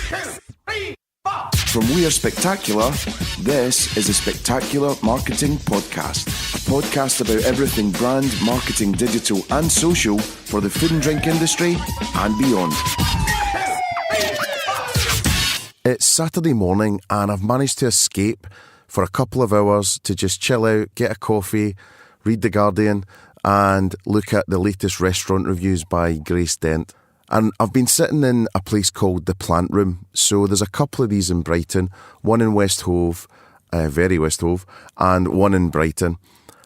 From We Are Spectacular, this is the Spectacular Marketing Podcast, a podcast about everything brand, marketing, digital and social for the food and drink industry and beyond. It's Saturday morning and I've managed to escape for a couple of hours to just chill out, get a coffee, read The Guardian and look at the latest restaurant reviews by Grace Dent. And I've been sitting in a place called the Plant Room. So there's a couple of these in Brighton, one in West Hove, very West Hove, and one in Brighton.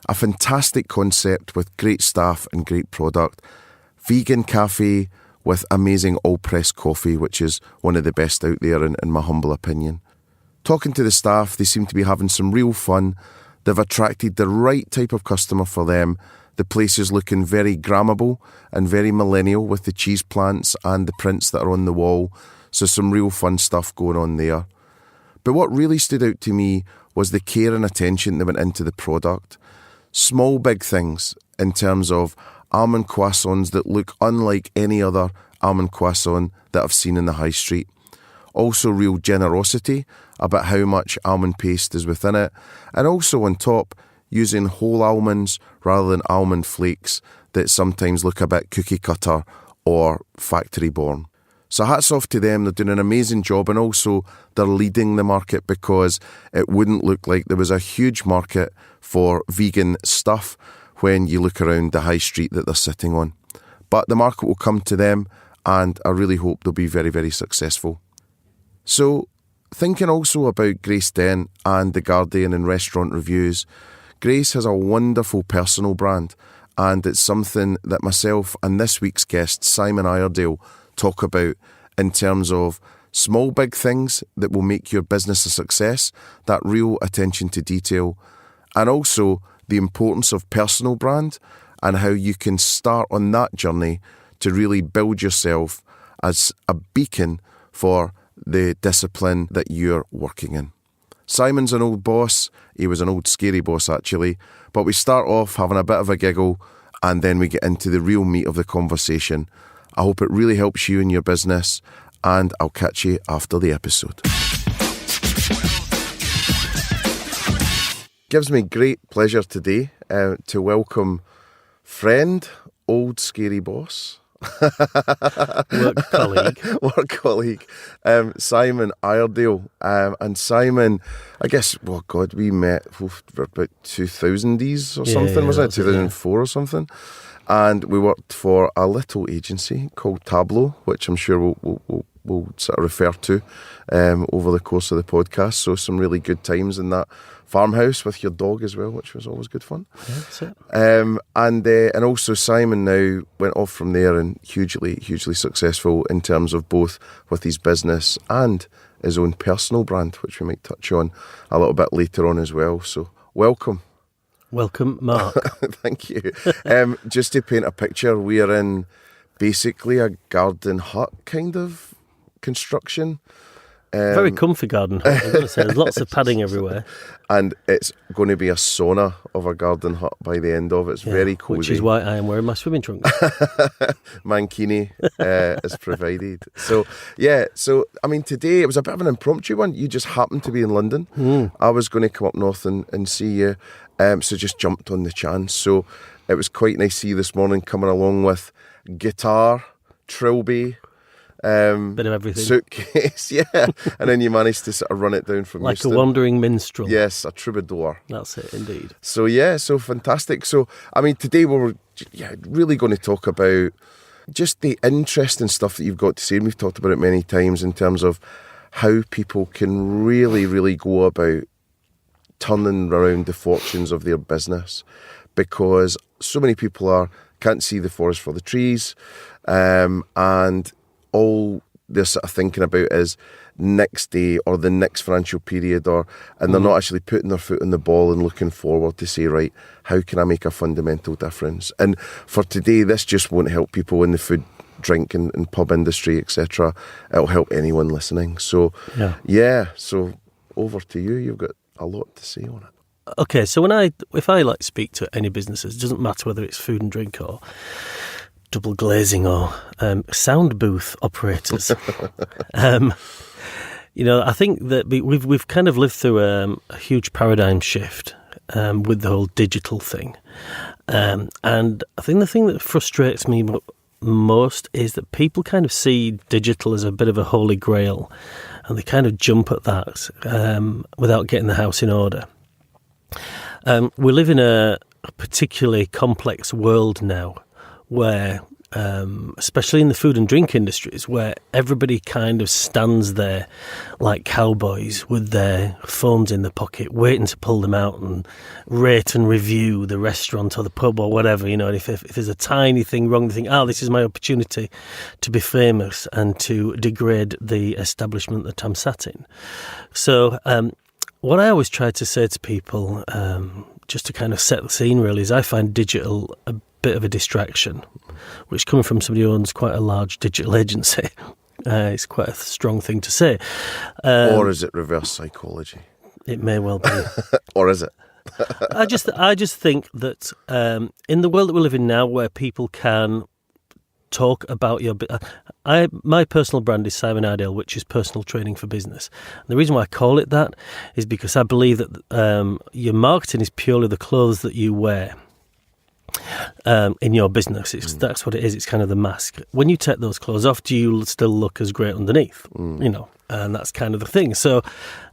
A fantastic concept with great staff and great product. Vegan cafe with amazing all-press coffee, which is one of the best out there in my humble opinion. Talking to the staff, they seem to be having some real fun. They've attracted the right type of customer for them. The place is looking very grammable and very millennial with the cheese plants and the prints that are on the wall. So some real fun stuff going on there. But what really stood out to me was the care and attention that went into the product. Small, big things in terms of almond croissants that look unlike any other almond croissant that I've seen in the high street. Also real generosity about how much almond paste is within it. And also on top, using whole almonds rather than almond flakes that sometimes look a bit cookie cutter or factory born. So hats off to them, they're doing an amazing job and also they're leading the market because it wouldn't look like there was a huge market for vegan stuff when you look around the high street that they're sitting on. But the market will come to them and I really hope they'll be very, very successful. So thinking also about Grace Dent and The Guardian and restaurant reviews, Grace has a wonderful personal brand and it's something that myself and this week's guest, Simon Iredale, talk about in terms of small big things that will make your business a success, that real attention to detail, and also the importance of personal brand and how you can start on that journey to really build yourself as a beacon for the discipline that you're working in. Simon's an old boss. He was an old scary boss actually, but we start off having a bit of a giggle and then we get into the real meat of the conversation. I hope it really helps you in your business and I'll catch you after the episode. Gives me great pleasure today to welcome friend, old scary boss, work colleague, Simon Iredale. And Simon, I guess, we met for about 2000s or something, wasn't it? 2004 or something. And we worked for a little agency called Tableau, which I'm sure we'll sort of refer to over the course of the podcast. So some really good times in that farmhouse with your dog as well, which was always good fun. Yeah, that's it. And also Simon now went off from there and hugely successful in terms of both with his business and his own personal brand, which we might touch on a little bit later on as well. So welcome. Welcome, Mark. Thank you. Just to paint a picture, we are in basically a garden hut kind of construction. Very comfy garden hut, I've got to say. There's lots of padding everywhere. And it's going to be a sauna of a garden hut by the end of it. It's very cosy. Which is why I am wearing my swimming trunks. Mankini is provided. So I mean, today it was a bit of an impromptu one. You just happened to be in London. I was going to come up north and see you, so just jumped on the chance. So it was quite nice to see you this morning coming along with guitar, trilby, bit of everything, suitcase, and then you managed to sort of run it down from like Euston. A wandering minstrel. Yes, a troubadour. That's it, indeed. So so fantastic. So I mean, today we're really going to talk about just the interesting stuff that you've got to say, and we've talked about it many times in terms of how people can really go about turning around the fortunes of their business, because so many people can't see the forest for the trees, and all they're sort of thinking about is next day or the next financial period, and they're not actually putting their foot on the ball and looking forward to say, right, how can I make a fundamental difference? And for today, this just won't help people in the food, drink and pub industry, etc. It'll help anyone listening. So so over to you. You've got a lot to say on it. Okay, so if I speak to any businesses, it doesn't matter whether it's food and drink or double glazing or sound booth operators. I think that we've kind of lived through a huge paradigm shift with the whole digital thing. And I think the thing that frustrates me most is that people kind of see digital as a bit of a holy grail, and they kind of jump at that without getting the house in order. We live in a particularly complex world now where, especially in the food and drink industries, where everybody kind of stands there like cowboys with their phones in their pocket, waiting to pull them out and rate and review the restaurant or the pub or whatever, and if there's a tiny thing wrong, they think, this is my opportunity to be famous and to degrade the establishment that I'm sat in. So what I always try to say to people, just to kind of set the scene really, is I find digital a bit of a distraction, which coming from somebody who owns quite a large digital agency, it's quite a strong thing to say. Or is it reverse psychology? It may well be. Or is it? I just think that in the world that we live in now, where people can talk about my personal brand is Simon Iredale, which is personal training for business. And the reason why I call it that is because I believe that your marketing is purely the clothes that you wear in your business. That's what it is. It's kind of the mask. When you take those clothes off, do you still look as great underneath? And that's kind of the thing. So,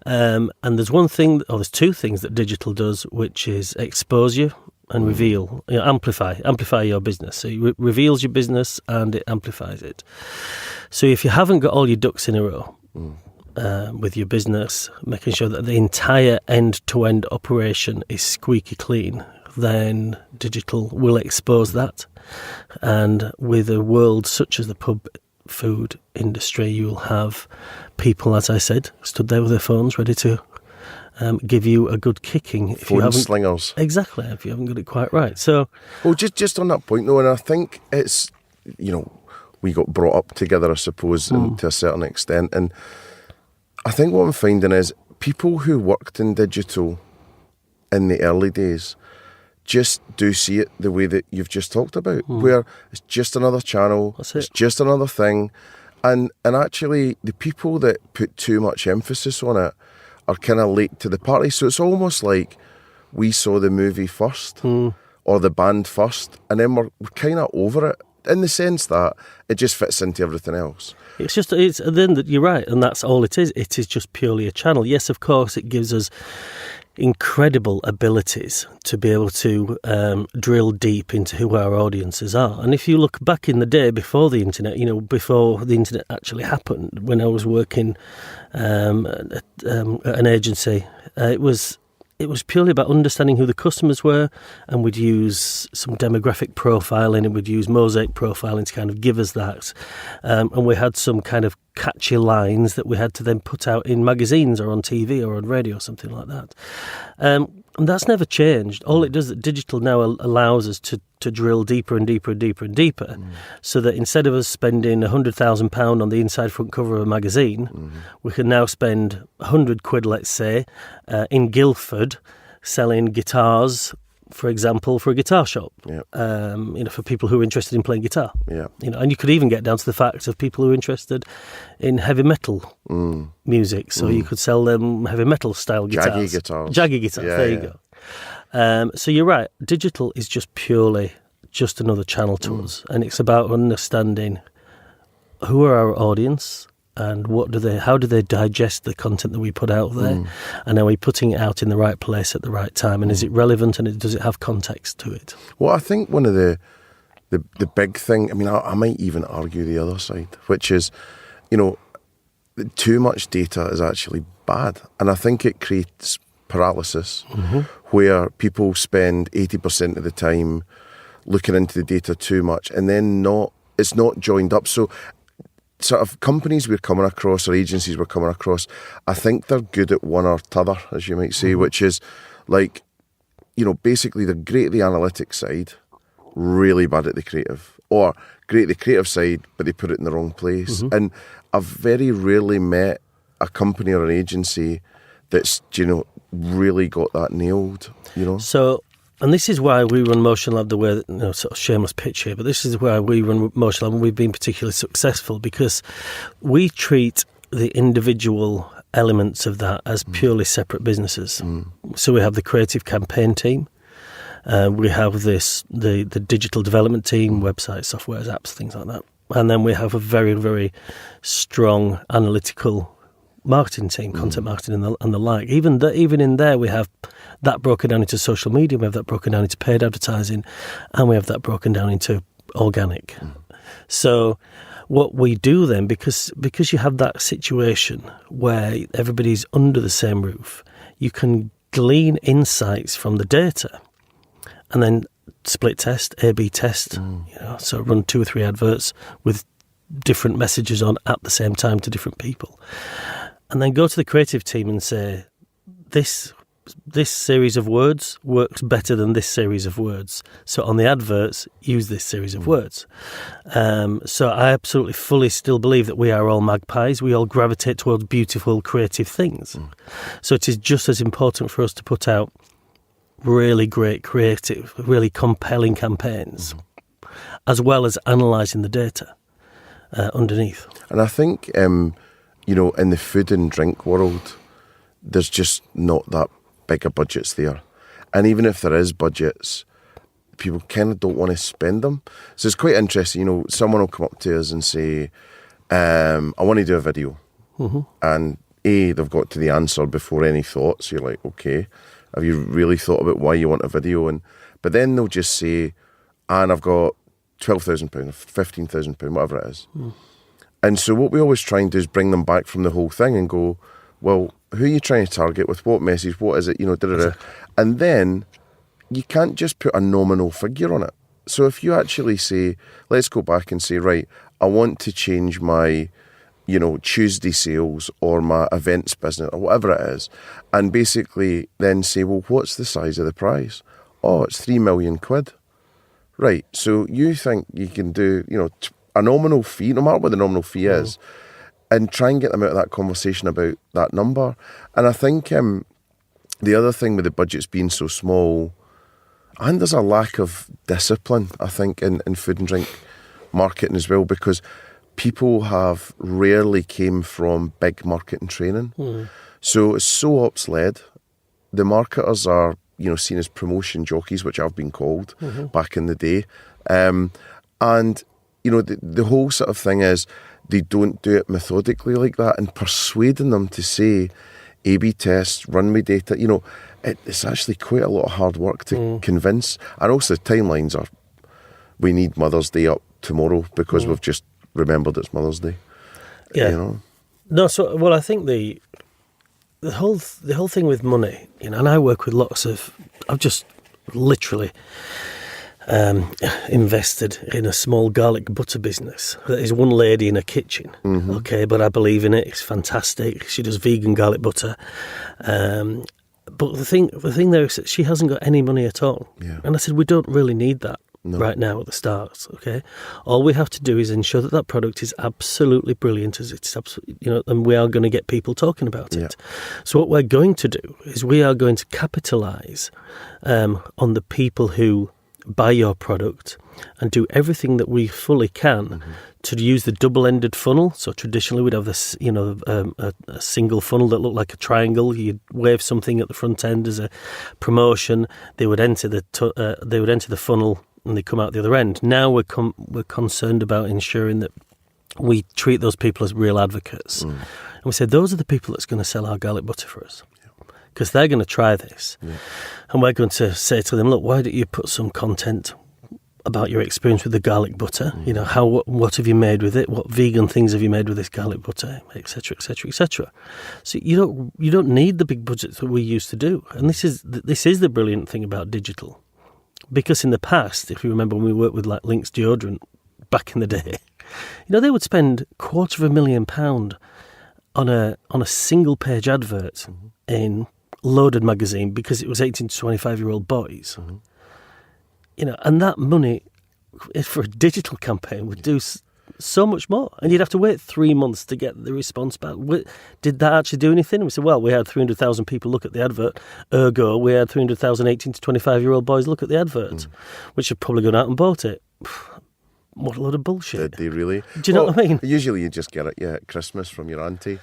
and there's there's two things that digital does, which is expose you and reveal, amplify your business. So it reveals your business and it amplifies it. So if you haven't got all your ducks in a row with your business, making sure that the entire end-to-end operation is squeaky clean, then digital will expose that. And with a world such as the pub food industry, you will have people, as I said, stood there with their phones ready to give you a good kicking. If Phone slingers. Exactly, if you haven't got it quite right. So, just on that point though, and I think it's, we got brought up together, I suppose, and to a certain extent, and I think what I'm finding is people who worked in digital in the early days just do see it the way that you've just talked about, where it's just another channel, it's just another thing, and actually the people that put too much emphasis on it are kind of late to the party. So it's almost like we saw the movie first or the band first, and then we're kind of over it, in the sense that it just fits into everything else. It's then that you're right, and that's all it is. It is just purely a channel. Yes, of course, it gives us incredible abilities to be able to drill deep into who our audiences are. And if you look back in the day before the internet, before the internet actually happened, when I was working at an agency, it was purely about understanding who the customers were, and we'd use some demographic profiling, and we'd use mosaic profiling to kind of give us that. And we had some kind of catchy lines that we had to then put out in magazines or on TV or on radio or something like that. And that's never changed. All it does, that digital now allows us to drill deeper and deeper and deeper and deeper, so that instead of us spending £100,000 on the inside front cover of a magazine, we can now spend £100, let's say, in Guildford selling guitars, for example, for a guitar shop. For people who are interested in playing guitar. And you could even get down to the fact of people who are interested in heavy metal music. So you could sell them heavy metal style guitars. Jaggy guitars. There you go. So you're right. Digital is just purely just another channel to us, and it's about understanding who are our audience. And how do they digest the content that we put out there? And are we putting it out in the right place at the right time? And is it relevant, and does it have context to it? Well, I think one of the big thing, I might even argue the other side, which is, too much data is actually bad. And I think it creates paralysis, where people spend 80% of the time looking into the data too much, and then it's not joined up. So sort of companies we're coming across, or agencies we're coming across, I think they're good at one or t'other, as you might say, which is like, basically they're great at the analytics side, really bad at the creative, or great at the creative side, but they put it in the wrong place. And I've very rarely met a company or an agency that's, really got that nailed, So, and this is why we run Motionlab the way that, sort of shameless pitch here, but this is why we run Motionlab, and we've been particularly successful, because we treat the individual elements of that as purely separate businesses. So we have the creative campaign team. We have the digital development team, websites, softwares, apps, things like that. And then we have a very, very strong analytical marketing team, content marketing and the like. Even in there, we have that broken down into social media, we have that broken down into paid advertising, and we have that broken down into organic. So what we do then, because you have that situation where everybody's under the same roof, you can glean insights from the data and then split test, A/B test, so run 2 or 3 adverts with different messages on at the same time to different people. And then go to the creative team and say, this series of words works better than this series of words. So on the adverts, use this series of words. So I absolutely fully still believe that we are all magpies. We all gravitate towards beautiful, creative things. So it is just as important for us to put out really great, creative, really compelling campaigns, as well as analysing the data underneath. And I think, in the food and drink world, there's just not that bigger budgets there. And even if there is budgets, people kind of don't want to spend them. So it's quite interesting, someone will come up to us and say, I want to do a video. And they've got to the answer before any thoughts. You're like, okay, have you really thought about why you want a video? But then they'll just say, and I've got £12,000, £15,000, whatever it is. And so what we always try and do is bring them back from the whole thing and go, well, who are you trying to target with what message? What is it? Exactly. And then you can't just put a nominal figure on it. So if you actually say, let's go back and say, right, I want to change my, Tuesday sales or my events business or whatever it is, and basically then say, well, what's the size of the prize? Oh, it's 3 million quid. Right. So you think you can do, a nominal fee, no matter what the nominal fee is, and try and get them out of that conversation about that number. And I think the other thing with the budgets being so small, and there's a lack of discipline, I think, in food and drink marketing as well, because people have rarely came from big marketing training. So it's so ops-led. The marketers are, seen as promotion jockeys, which I've been called back in the day. And, the whole sort of thing is, they don't do it methodically like that, and persuading them to say A/B tests, runway data, it's actually quite a lot of hard work to convince. And also the timelines are, we need Mother's Day up tomorrow because we've just remembered it's Mother's Day. Yeah. No, so, well, I think the whole thing with money, and I work with I've just literally invested in a small garlic butter business. That is one lady in a kitchen, okay, but I believe in it. It's fantastic. She does vegan garlic butter. But the thing there is that she hasn't got any money at all. Yeah. And I said, we don't really need that right now at the start, okay? All we have to do is ensure that that product is absolutely brilliant, as it's absolutely, and we are going to get people talking about it. So what we're going to do is we are going to capitalise on the people who buy your product and do everything that we fully can to use the double-ended funnel. So traditionally we'd have this, a single funnel that looked like a triangle. You'd wave something at the front end as a promotion. They would enter the funnel and they come out the other end. Now we're concerned about ensuring that we treat those people as real advocates. And we said, those are the people that's going to sell our garlic butter for us. Because they're going to try this. And we're going to say to them, look, why don't you put some content about your experience with the garlic butter? What have you made with it? What vegan things have you made with this garlic butter, etc., etc., etc. So you don't need the big budgets that we used to do. And this is the brilliant thing about digital. Because in the past, if you remember when we worked with like Lynx deodorant back in the day, they would spend £250,000 on a single page advert in Loaded magazine because it was 18 to 25-year-old boys. And that money for a digital campaign would do so much more. And you'd have to wait 3 months to get the response back. Did that actually do anything? And we said, well, we had 300,000 people look at the advert. Ergo, we had 300,000 18 to 25-year-old boys look at the advert, which have probably gone out and bought it. what a load of bullshit. Did they really? Do you know what I mean? Usually you just get it, at Christmas from your auntie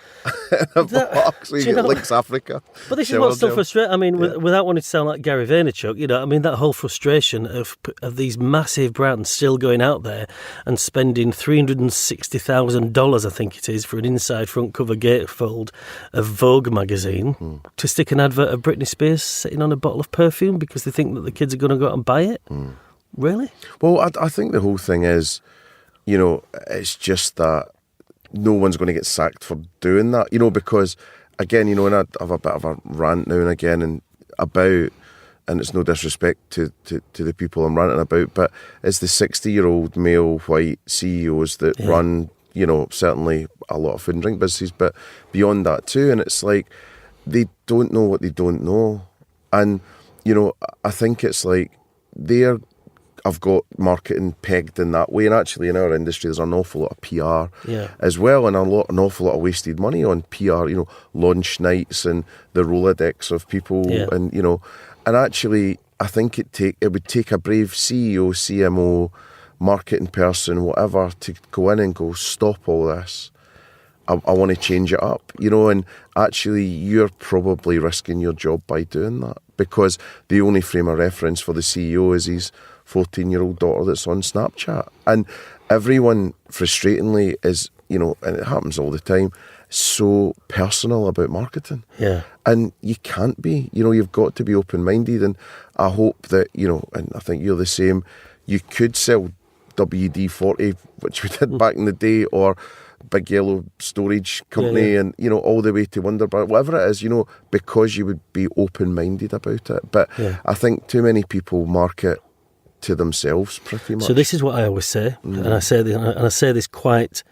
in a box. You get Links Africa. But this is what's still frustrating. I mean, without wanting to sound like Gary Vaynerchuk, I mean, that whole frustration of these massive brands still going out there and spending $360,000, I think it is, for an inside front cover gatefold of Vogue magazine to stick an advert of Britney Spears sitting on a bottle of perfume because they think that the kids are going to go out and buy it. Really? Well, I think the whole thing is, it's just that no one's going to get sacked for doing that, because, again, and I have a bit of a rant now and again and it's no disrespect to the people I'm ranting about, but it's the 60-year-old male white CEOs that run, certainly a lot of food and drink businesses, but beyond that too, and it's like they don't know what they don't know. And, I think it's like I've got marketing pegged in that way, and actually in our industry there's an awful lot of PR as well, and an awful lot of wasted money on PR, launch nights and the Rolodex of people, and and actually I think it would take a brave CEO, CMO, marketing person, whatever, to go in and go, stop all this. I want to change it up, and actually you're probably risking your job by doing that, because the only frame of reference for the CEO is his 14-year-old daughter that's on Snapchat. And everyone, frustratingly, is, and it happens all the time, so personal about marketing. Yeah. And you can't be, you've got to be open-minded. And I hope that, and I think you're the same, you could sell WD-40, which we did back in the day, or Big Yellow Storage Company, and all the way to Wonderbar, whatever it is, because you would be open-minded about it. But I think too many people market to themselves pretty much. So this is what I always say, and I say this quite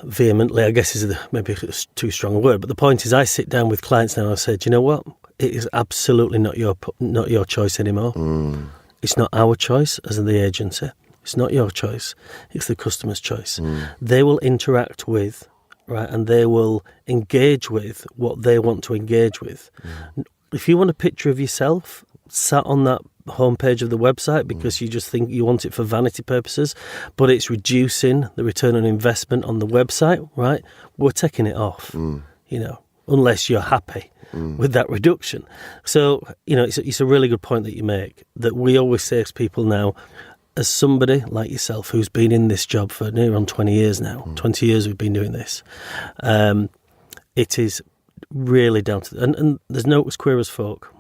vehemently. I guess is maybe it's too strong a word, but the point is, I sit down with clients now and I say, do you know what? It is absolutely not your choice anymore. It's not our choice as in the agency. It's not your choice. It's the customer's choice. They will interact with, right, and they will engage with what they want to engage with. If you want a picture of yourself sat on that homepage of the website because you just think you want it for vanity purposes, but it's reducing the return on investment on the website, right? We're taking it off, unless you're happy with that reduction. So, it's a really good point that you make, that we always say to people now, as somebody like yourself who's been in this job for near on 20 years now, 20 years we've been doing this, it is really down to, and there's no as queer as folk.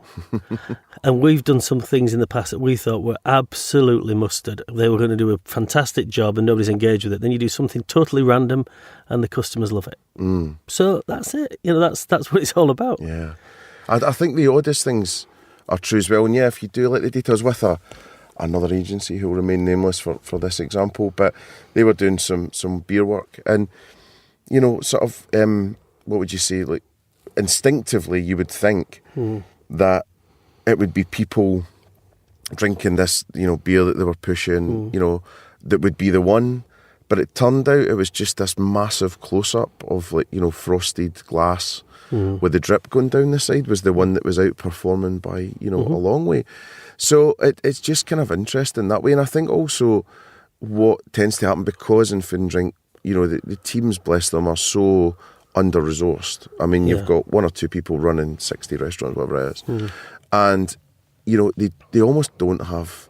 And we've done some things in the past that we thought were absolutely mustard. They were going to do a fantastic job and nobody's engaged with it. Then you do something totally random and the customers love it. So that's it. That's what it's all about. Yeah. I think the oddest things are true as well. And if you do like the details with another agency who will remain nameless for this example, but they were doing some beer work, and sort of what would you say, like instinctively you would think that it would be people drinking this beer that they were pushing, that would be the one, but it turned out it was just this massive close-up of frosted glass with the drip going down the side was the one that was outperforming by a long way. So it's just kind of interesting that way. And I think also what tends to happen, because in food and drink, the teams, bless them, are so under-resourced. I mean, you've got one or two people running 60 restaurants, whatever it is. And, they almost don't have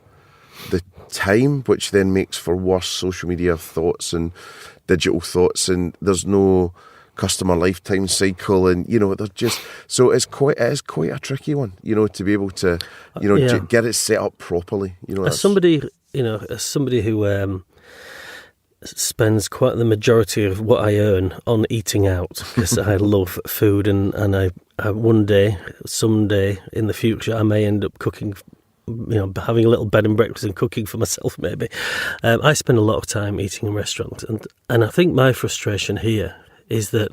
the time, which then makes for worse social media thoughts and digital thoughts, and there's no customer lifetime cycle, and they're just, so it is quite a tricky one, to be able to get it set up properly. As somebody who spends quite the majority of what I earn on eating out, because I love food, and I someday in the future I may end up cooking, having a little bed and breakfast and cooking for myself maybe. I spend a lot of time eating in restaurants, and I think my frustration here is that,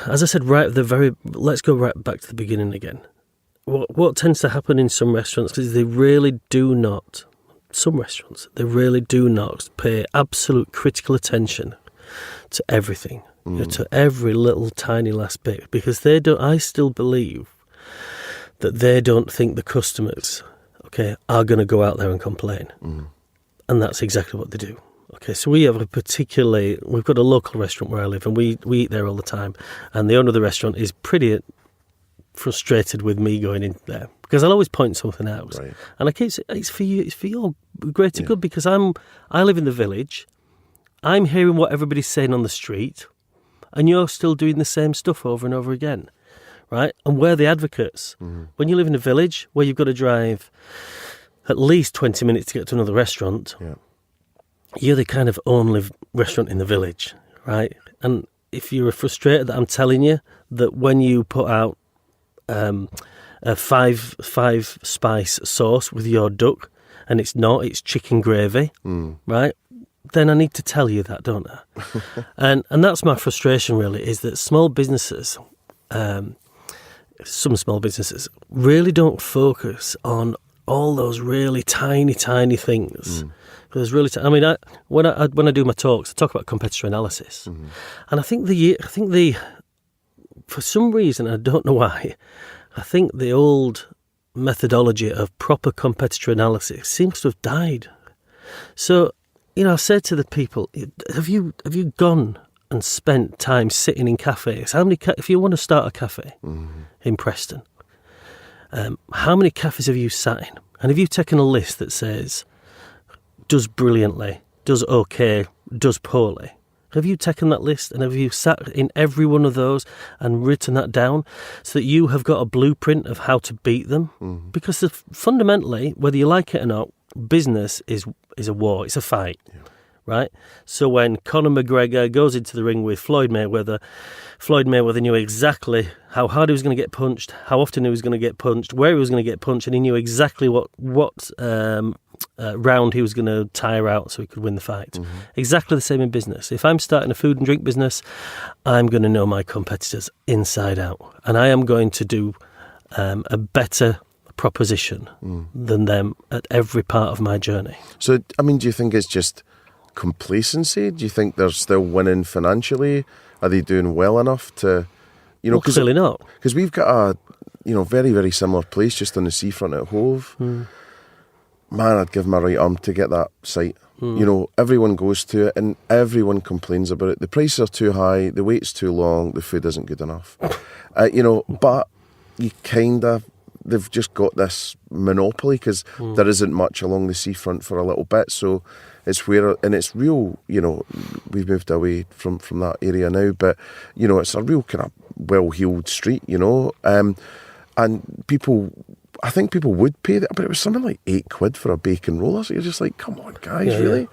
as I said, let's go right back to the beginning again. What tends to happen in some restaurants is they really do not pay absolute critical attention to everything, to every little tiny last bit, because they don't. I still believe that they don't think the customers, are going to go out there and complain. And that's exactly what they do. Okay, so we've got a local restaurant where I live, and we eat there all the time. And the owner of the restaurant is pretty frustrated with me going in there because I'll always point something out. Right. And I keep saying, it's for your greater good, because I live in the village. I'm hearing what everybody's saying on the street, and you're still doing the same stuff over and over again, right? And we're the advocates. Mm-hmm. When you live in a village where you've got to drive at least 20 minutes to get to another restaurant, you're the kind of only restaurant in the village, right? And if you're frustrated that I'm telling you that when you put out a five spice sauce with your duck, and it's chicken gravy, right? Then I need to tell you that, don't I? and that's my frustration, really, is that small businesses, some small businesses, really don't focus on all those really tiny things. There's really, when I do my talks, I talk about competitor analysis, and I think for some reason, I don't know why, I think the old methodology of proper competitor analysis seems to have died. So, I said to the people, have you gone and spent time sitting in cafes? If you want to start a cafe in Preston, how many cafes have you sat in? And have you taken a list that says, does brilliantly, does okay, does poorly? Have you taken that list and have you sat in every one of those and written that down so that you have got a blueprint of how to beat them? Mm-hmm. Because fundamentally, whether you like it or not, business is a war, it's a fight, right? So when Conor McGregor goes into the ring with Floyd Mayweather knew exactly how hard he was going to get punched, how often he was going to get punched, where he was going to get punched, and he knew exactly what round he was going to tire out so he could win the fight. Mm-hmm. Exactly the same in business. If I'm starting a food and drink business, I'm going to know my competitors inside out, and I am going to do a better proposition than them at every part of my journey. So, do you think it's just complacency? Do you think they're still winning financially? Are they doing well enough to, Well, clearly not. Because we've got a, very, very similar place just on the seafront at Hove. Man, I'd give my right arm to get that site. Everyone goes to it and everyone complains about it. The prices are too high, the wait's too long, the food isn't good enough. But you they've just got this monopoly because there isn't much along the seafront for a little bit. So it's it's real, we've moved away from that area now, but, it's a real kind of well-heeled street, and I think people would pay that, but it was something like £8 for a bacon roller. So you're just like, come on, guys, really?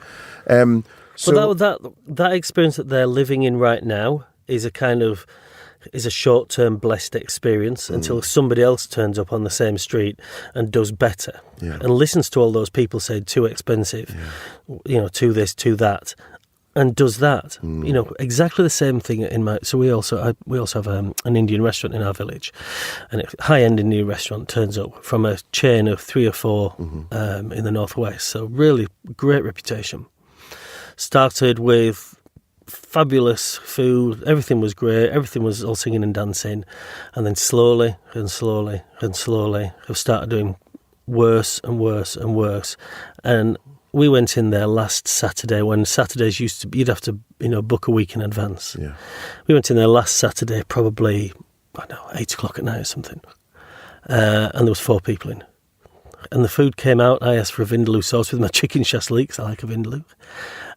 Yeah. So that experience that they're living in right now is a short-term blessed experience until somebody else turns up on the same street and does better and listens to all those people saying too expensive, to this, to that, and does that. Exactly the same thing in my. So we also have an Indian restaurant in our village, and a high-end Indian restaurant turns up from a chain of 3 or 4 in the northwest. So really great reputation. Started with fabulous food, everything was great, everything was all singing and dancing, and then slowly have started doing worse and worse and worse. And we went in there last Saturday, when Saturdays you'd have to book a week in advance. We went in there last Saturday, probably 8 o'clock at night or something, and there was 4 people in, and the food came out. I asked for a vindaloo sauce with my chicken chasli, because I like a vindaloo,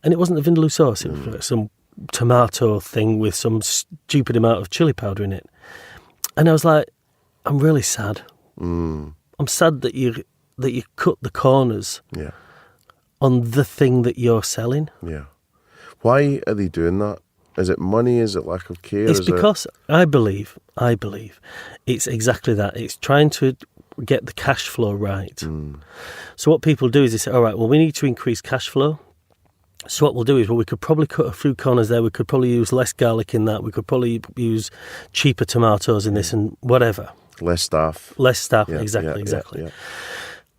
and it wasn't a vindaloo sauce, it was like some tomato thing with some stupid amount of chili powder in it. And I was like, I'm really sad. I'm sad that you cut the corners on the thing that you're selling. Why are they doing that? Is it money? Is it lack of care? It's because I believe it's exactly that. It's trying to get the cash flow right. So what people do is they say, all right, well, we need to increase cash flow. So what we'll do is, we could probably cut a few corners there. We could probably use less garlic in that. We could probably use cheaper tomatoes in this and whatever. Less staff. Exactly. Yeah.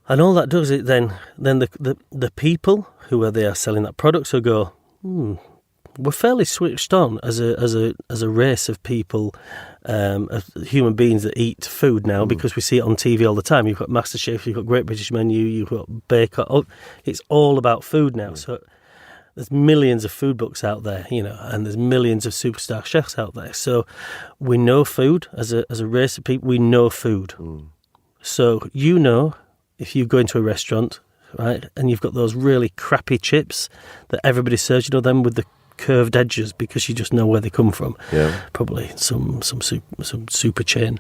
And all that does it then the people who are there selling that product will go, we're fairly switched on as a race of people, of human beings that eat food now, because we see it on TV all the time. You've got MasterChef, you've got Great British Menu, you've got Bake Off. It's all about food now. So there's millions of food books out there, and there's millions of superstar chefs out there. So we know food as a race of people. We know food. So if you go into a restaurant, right, and you've got those really crappy chips that everybody serves, them with the curved edges, because you just know where they come from. Yeah, probably some super chain.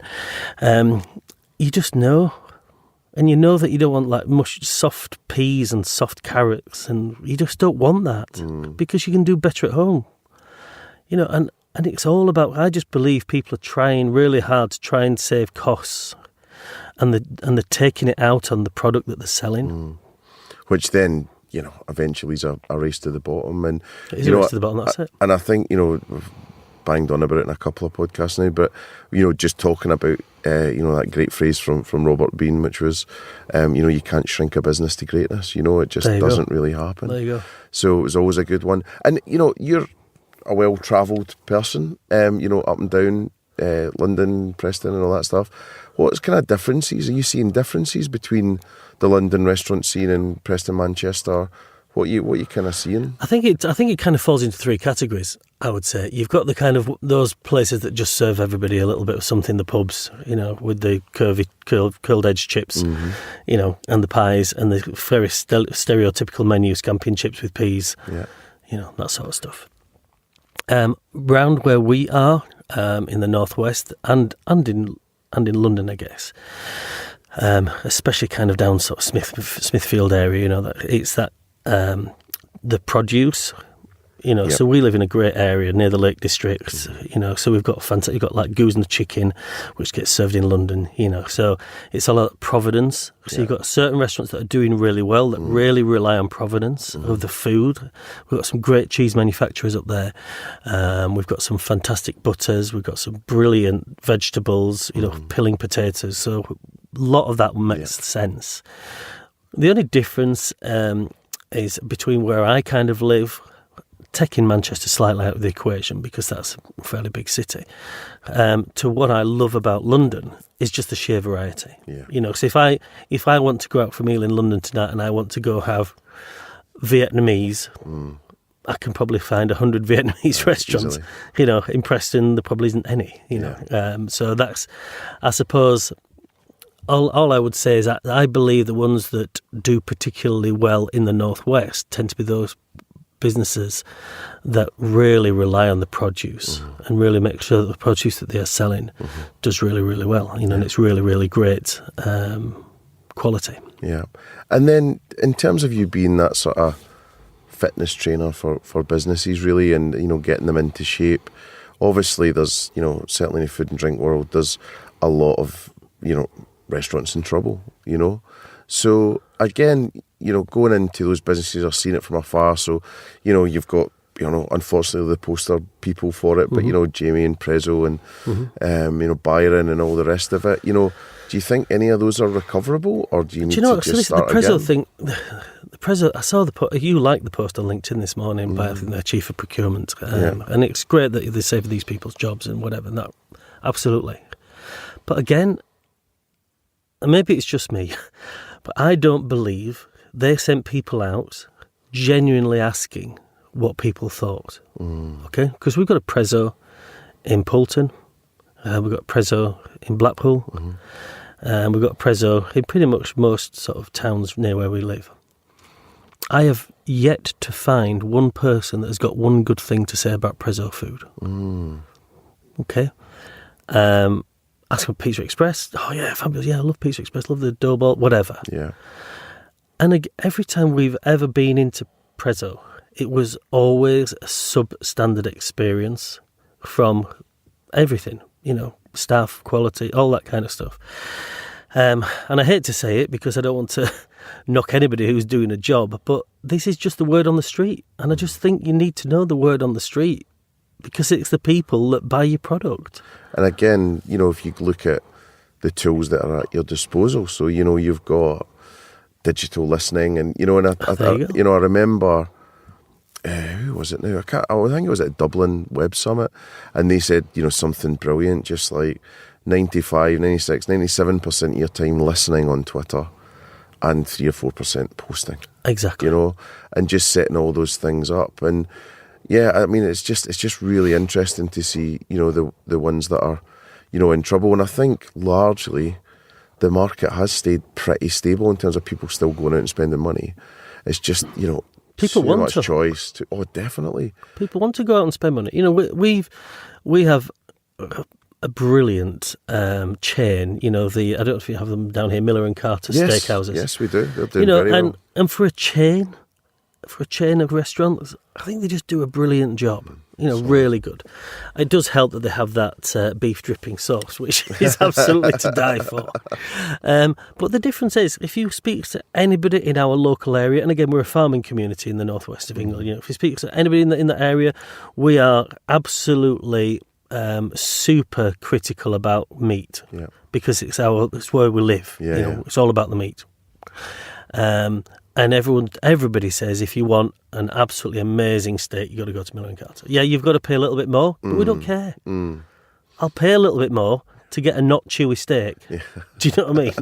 You just know, and you know that you don't want like soft peas and soft carrots, and you just don't want that because you can do better at home. And it's all about. I just believe people are trying really hard to try and save costs, and they're taking it out on the product that they're selling. Which then, eventually is a race to the bottom. And it is a race to the bottom, that's it. And I think, we've banged on about it in a couple of podcasts now, but, just talking about, that great phrase from Robert Bean, which was, you can't shrink a business to greatness. It just doesn't really happen. There you go. So it was always a good one. And, you're a well-travelled person, up and down London, Preston and all that stuff. What kind of differences? Are you seeing differences between the London restaurant scene and Preston, Manchester? What you kind of seeing? I think it kind of falls into three categories, I would say. You've got the kind of those places that just serve everybody a little bit of something, the pubs, with the curled edge chips, and the pies and the very stereotypical menu, scampi chips with peas, that sort of stuff. Round where we are, in the northwest and in London, I guess, especially kind of down sort of Smithfield area, it's that the produce, so we live in a great area near the Lake District, so we've got you've got like goose and chicken, which gets served in London, so it's all about provenance. So you've got certain restaurants that are doing really well, that really rely on provenance of the food. We've got some great cheese manufacturers up there. We've got some fantastic butters. We've got some brilliant vegetables, pilling potatoes. So a lot of that makes sense. The only difference is between where I kind of live, taking Manchester slightly out of the equation because that's a fairly big city, to what I love about London is just the sheer variety. So if I want to go out for a meal in London tonight and I want to go have Vietnamese, I can probably find 100 Vietnamese restaurants. Easily. In Preston there probably isn't any. So that's, I suppose, all I would say is that I believe the ones that do particularly well in the northwest tend to be those businesses that really rely on the produce and really make sure that the produce that they are selling does really, really well, and it's really, really great quality. Yeah. And then in terms of you being that sort of fitness trainer for businesses really, and, getting them into shape, obviously there's, certainly in the food and drink world, there's a lot of, restaurants in trouble, So again, going into those businesses or seeing it from afar. So, you've got, unfortunately the poster people for it, but, Jamie and Prezzo and, Byron and all the rest of it, do you think any of those are recoverable, or do you need to just start the Prezzo again? thing, the Prezzo, I saw you liked the post on LinkedIn this morning by, I think, their chief of procurement. And it's great that they save these people's jobs and whatever. And that, absolutely. But again, and maybe it's just me, but I don't believe they sent people out genuinely asking what people thought. Okay? Because we've got a Prezzo in Poulton, we've got a Prezzo in Blackpool, we've got a Prezzo in pretty much most sort of towns near where we live. I have yet to find one person that has got one good thing to say about Prezzo food. Okay? Ask for Pizza Express. Oh yeah, fabulous. Yeah, I love Pizza Express. Love the dough ball, whatever. Yeah. And every time we've ever been into Prezzo, it was always a substandard experience from everything. Staff, quality, all that kind of stuff. And I hate to say it because I don't want to knock anybody who's doing a job, but this is just the word on the street. And I just think you need to know the word on the street, because it's the people that buy your product. And again, if you look at the tools that are at your disposal, so, you've got digital listening and, I remember who was it now? I think it was at Dublin Web Summit, and they said, something brilliant, just like 95, 96, 97% of your time listening on Twitter and 3 or 4% posting. Exactly. And just setting all those things up. And yeah, I mean, it's just really interesting to see, the ones that are, in trouble. And I think largely the market has stayed pretty stable in terms of people still going out and spending money. It's just, people too want much to. choice. Oh, definitely. People want to go out and spend money. We have a brilliant chain. I don't know if you have them down here, Miller and Carter steakhouses. Yes, we do. They're doing very well. And for a chain of restaurants, I think they just do a brilliant job. Really good. It does help that they have that beef dripping sauce, which is absolutely to die for. But the difference is, if you speak to anybody in our local area, and again, we're a farming community in the northwest of England, if you speak to anybody in that area, we are absolutely super critical about meat, because it's where we live. It's all about the meat. And everybody says if you want an absolutely amazing steak, you've got to go to Miller and Carter. Yeah, you've got to pay a little bit more, but we don't care. I'll pay a little bit more to get a not chewy steak. Yeah. Do you know what I mean?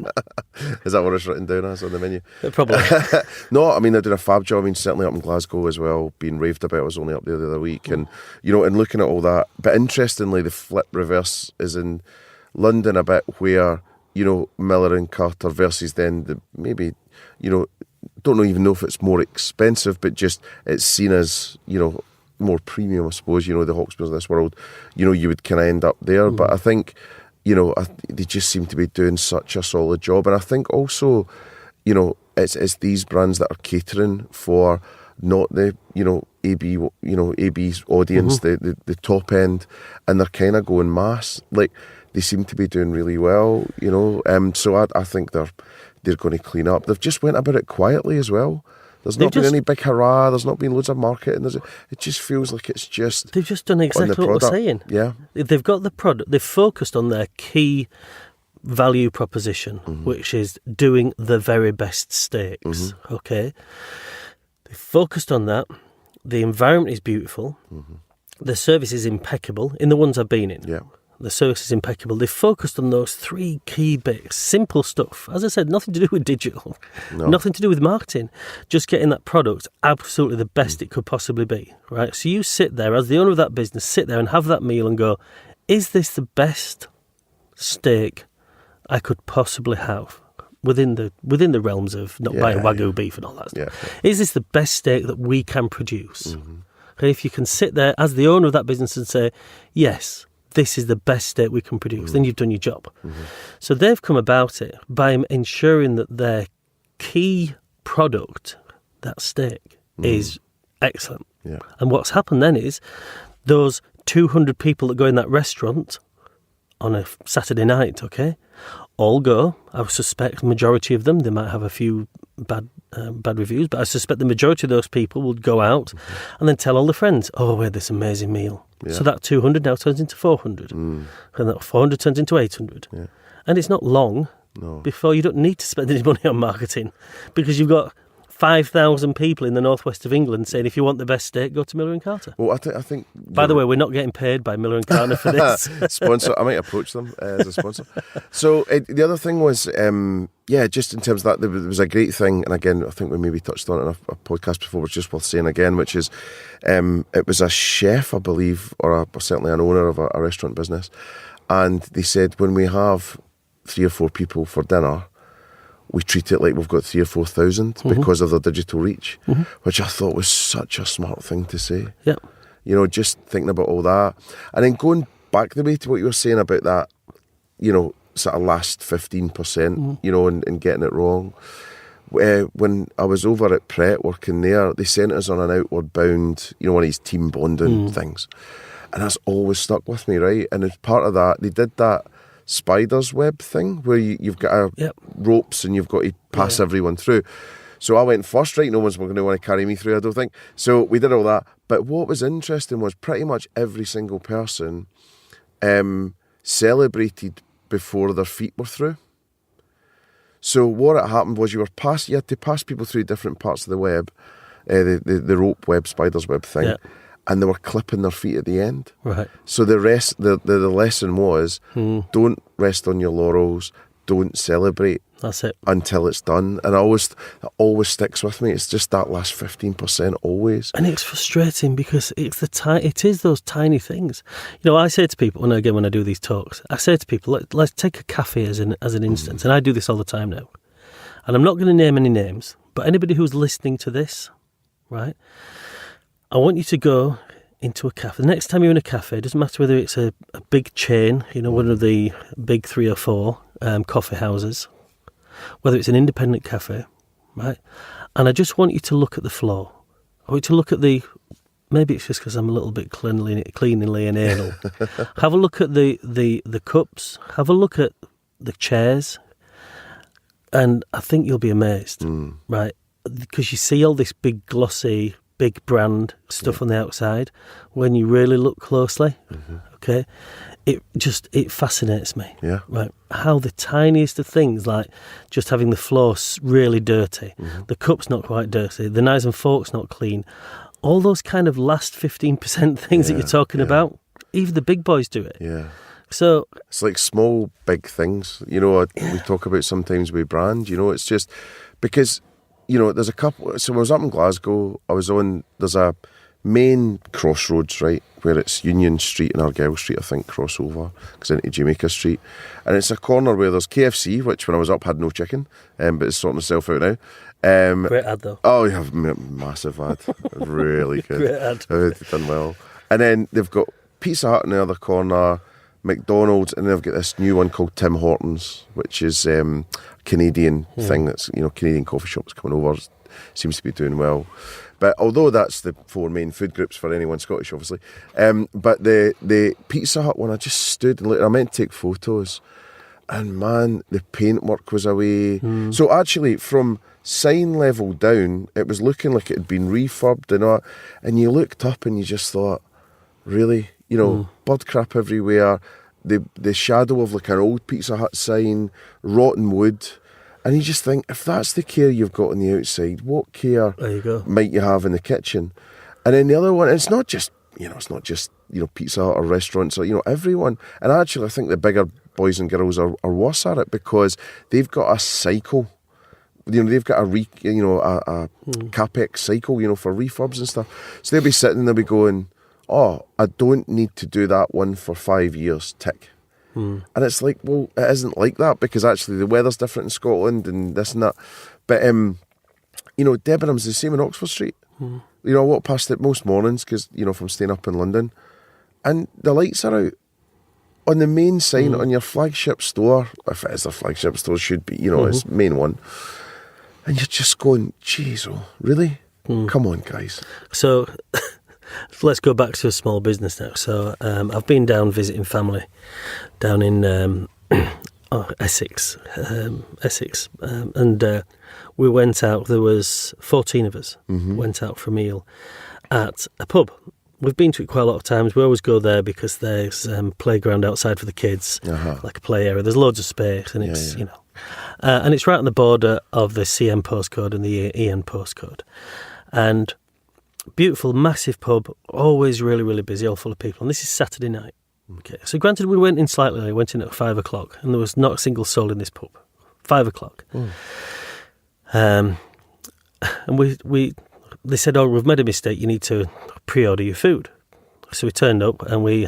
Is that what it's written down as on the menu? Probably. No, I mean, they're doing a fab job. I mean, certainly up in Glasgow as well, being raved about. I was only up there the other week. And, and looking at all that. But interestingly, the flip reverse is in London a bit where, Miller and Carter versus then maybe, don't even know if it's more expensive, but just it's seen as, more premium, I suppose, the Hawksbills of this world, you would kind of end up there. But I think, they just seem to be doing such a solid job. And I think also, it's these brands that are catering for not the, AB's audience, the top end, and they're kind of going mass. Like, they seem to be doing really well, so I think they're going to clean up. They've just went about it quietly as well. There's not been any big hurrah. There's not been loads of marketing. It just feels like it's just... They've just done exactly what we're saying. Yeah. They've got the product. They've focused on their key value proposition, which is doing the very best steaks. Okay? They've focused on that. The environment is beautiful. The service is impeccable in the ones I've been in. Yeah. The service is impeccable. They've focused on those three key bits. Simple stuff. As I said, nothing to do with digital. No. Nothing to do with marketing. Just getting that product absolutely the best it could possibly be. Right? So you sit there, as the owner of that business, sit there and have that meal and go, is this the best steak I could possibly have within the realms of not buying Wagyu beef and all that stuff? Is this the best steak that we can produce? Okay, if you can sit there as the owner of that business and say, yes, this is the best steak we can produce, then you've done your job. So they've come about it by ensuring that their key product, that steak, is excellent. Yeah. And what's happened then is those 200 people that go in that restaurant on a Saturday night, okay, all go. I suspect the majority of them, they might have a few bad reviews, but I suspect the majority of those people would go out and then tell all the friends, oh, we had this amazing meal. Yeah. So that 200 now turns into 400. And that 400 turns into 800. Yeah. And it's not long before you don't need to spend any money on marketing, because you've got 5,000 people in the northwest of England saying, if you want the best steak, go to Miller and Carter. Well, I think... By the way, we're not getting paid by Miller and Carter for this. Sponsor. I might approach them as a sponsor. So the other thing was, just in terms of that, there was a great thing, and again, I think we maybe touched on it in a podcast before, which is just worth saying again, which is, it was a chef, I believe, or certainly an owner of a restaurant business, and they said, when we have 3 or 4 people for dinner, we treat it like we've got 3,000 or 4,000 because of their digital reach, which I thought was such a smart thing to say. Yeah. Just thinking about all that. And then going back the way to what you were saying about that, sort of last 15%, and getting it wrong. When I was over at Pret working there, they sent us on an outward bound, one of these team bonding things. And that's always stuck with me, right? And as part of that, they did that spider's web thing where you've got ropes and you've got to pass everyone through. So I went first, right? No one's going to want to carry me through, I don't think. So we did all that. But what was interesting was pretty much every single person celebrated before their feet were through. So what had happened was you had to pass people through different parts of the web. the rope web, spider's web thing. Yeah. And they were clipping their feet at the end. Right. So the lesson was, don't rest on your laurels, don't celebrate. That's it. Until it's done. And it always sticks with me. It's just that last 15% always. And it's frustrating because it is those tiny things. You know, I say to people, when I do these talks, I say to people, let's take a cafe as an instance. And I do this all the time now. And I'm not going to name any names, but anybody who's listening to this, right, I want you to go into a cafe. The next time you're in a cafe, it doesn't matter whether it's a big chain, you know, one of the big 3 or 4 coffee houses, whether it's an independent cafe, right? And I just want you to look at the floor. I want you to look at maybe it's just because I'm a little bit cleanly and anal. Have a look at the cups. Have a look at the chairs. And I think you'll be amazed, right? Because you see all this big glossy, big brand stuff on the outside. When you really look closely, okay, it fascinates me. Yeah. Right. How the tiniest of things, like just having the floor really dirty, the cup's not quite dirty, the knives and forks not clean, all those kind of last 15% things that you're talking about, even the big boys do it. Yeah. So it's like small, big things. You know, we talk about sometimes with brand, you know, it's just because, you know, there's a couple. So when I was up in Glasgow, there's a main crossroads, right, where it's Union Street and Argyle Street, I think, crossover, because into Jamaica Street. And it's a corner where there's KFC, which when I was up had no chicken, but it's sorting itself out now. Great ad, though. Oh, you have massive ad. Really good. Great ad. They've done well. And then they've got Pizza Hut in the other corner, McDonald's, and they've got this new one called Tim Hortons, which is a Canadian thing that's, you know, Canadian coffee shops coming over. Seems to be doing well. But although that's the 4 main food groups for anyone Scottish, obviously, but the Pizza Hut one, I just stood and looked. I meant to take photos, and man, the paintwork was away. So actually, from sign level down, it was looking like it had been refurbed and all. And you looked up and you just thought, really, you know, bird crap everywhere. The shadow of like an old Pizza Hut sign, rotten wood. And you just think, if that's the care you've got on the outside, what care might you have in the kitchen? And then the other one, it's not just Pizza Hut or restaurants or, you know, everyone. And actually, I think the bigger boys and girls are worse at it because they've got a cycle. You know, they've got a capex cycle, you know, for refurbs and stuff. So they'll be sitting and they'll be going, oh, I don't need to do that one for 5 years, tick. And it's like, well, it isn't like that because actually the weather's different in Scotland and this and that. But, you know, Debenham's the same in Oxford Street. You know, I walk past it most mornings because, you know, if I'm staying up in London, and the lights are out on the main sign on your flagship store, if it is a flagship store, should be, you know, it's main one. And you're just going, jeez, oh, really? Come on, guys. So let's go back to a small business now. So I've been down visiting family down in Essex, and we went out. There was 14 of us went out for a meal at a pub. We've been to it quite a lot of times. We always go there because there's playground outside for the kids, like a play area. There's loads of space, and it's you know, and it's right on the border of the CM postcode and the EN postcode, and beautiful, massive pub, always really, really busy, all full of people. And this is Saturday night. Okay, so granted, we went in slightly early, went in at 5 o'clock, and there was not a single soul in this pub. 5 o'clock. And they said, oh, we've made a mistake, you need to pre-order your food. So we turned up and we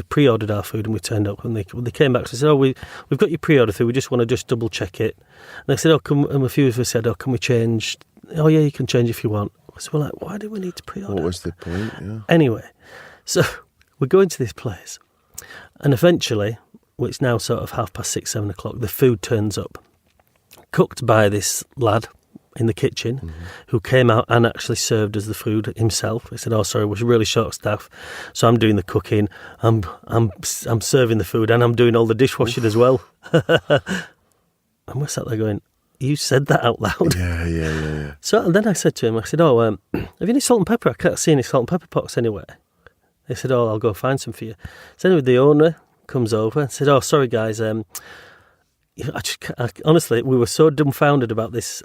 pre-ordered our food and we turned up and they came back and said, oh, we've got your pre-order food, we just want to just double check it. And they said, and a few of us said, oh, can we change? Oh yeah, you can change if you want. So we're like, why do we need to pre-order? What was the point? Yeah. Anyway, so we go into this place and eventually, well, it's now sort of 6:30, 7 o'clock, the food turns up, cooked by this lad in the kitchen who came out and actually served us the food himself. He said, oh, sorry, we're really short staff, so I'm doing the cooking, I'm serving the food and I'm doing all the dishwashing as well. And we're sat there going, you said that out loud. Yeah. So and then I said to him, I said, oh, have you any salt and pepper? I can't see any salt and pepper pots anywhere. They said, oh, I'll go find some for you. So anyway, the owner comes over and said, oh, sorry guys, honestly, we were so dumbfounded about this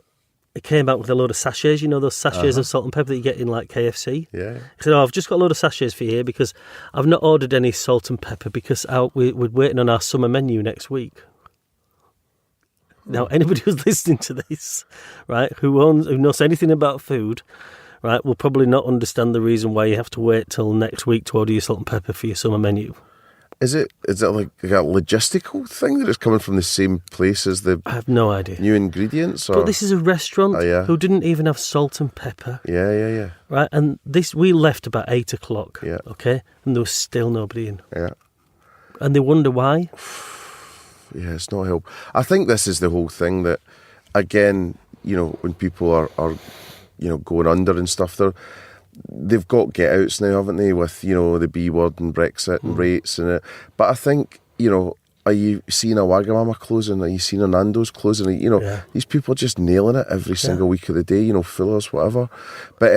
it came out with a load of sachets, those sachets of salt and pepper that you get in like KFC. Yeah. He said, I've just got a load of sachets for you here because I've not ordered any salt and pepper because we're waiting on our summer menu next week. Now, anybody who's listening to this, right, who knows anything about food, right, will probably not understand the reason why you have to wait till next week to order your salt and pepper for your summer menu. Is it like a logistical thing that it's coming from the same place as the I have no idea. new ingredients? Or? But this is a restaurant yeah. who didn't even have salt and pepper. Yeah. Right, and we left about 8 o'clock, yeah. okay, and there was still nobody in. Yeah. And they wonder why. Yeah, it's not help. I think this is the whole thing that, again, when people are going under and stuff, they've got get-outs now, haven't they, with, the B word and Brexit and rates and it. But I think, are you seeing a Wagamama closing? Are you seeing a Nando's closing? These people are just nailing it every single week of the day, Fuller's, whatever. But